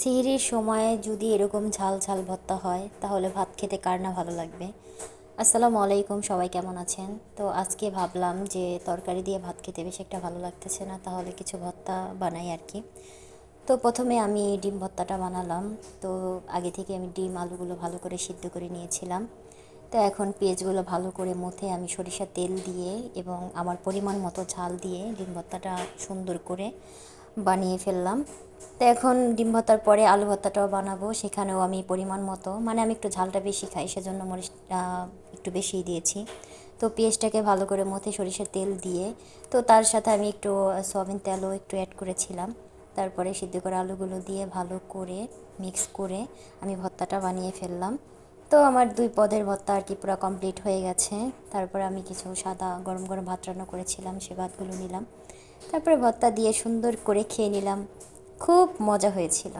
সিহরির সময় যদি এরকম ঝাল ঝাল ভর্তা হয় তাহলে ভাত খেতে কার না ভালো লাগবে। আসসালামু আলাইকুম, সবাই কেমন আছেন? তো আজকে ভাবলাম যে তরকারি দিয়ে ভাত খেতে বেশি একটা ভালো লাগতেছে না, তাহলে কিছু ভর্তা বানাই আর কি। তো প্রথমে আমি ডিম ভর্তাটা বানালাম। তো আগে থেকে আমি ডিম আলুগুলো ভালো করে সিদ্ধ করে নিয়েছিলাম। তো এখন পেঁয়াজগুলো ভালো করে মুথে আমি সরিষার তেল দিয়ে এবং আমার পরিমাণ মতো ঝাল দিয়ে ডিম ভর্তাটা সুন্দর করে বানিয়ে ফেললাম। তো এখন ডিম ভর্তার পরে আলু ভর্তাটাও বানাবো, সেখানেও আমি পরিমাণ মতো, মানে আমি একটু ঝালটা বেশি খাই সেজন্য মরিচ একটু বেশিই দিয়েছি। তো পেঁয়াজটাকে ভালো করে মথে সরিষার তেল দিয়ে, তো তার সাথে আমি একটু সয়াবিন তেলও একটু অ্যাড করেছিলাম। তারপরে সিদ্ধ করা আলুগুলো দিয়ে ভালো করে মিক্স করে আমি ভর্তাটা বানিয়ে ফেললাম। তো আমার 2 পদের ভর্তা আর কি পুরো কমপ্লিট হয়ে গেছে। তারপরে আমি কিছু সাদা গরম গরম ভাত রান্না করেছিলাম, সে ভাতগুলো নিলাম। তারপরে ভর্তা দিয়ে সুন্দর করে খেয়ে নিলাম। খুব মজা হয়েছিল।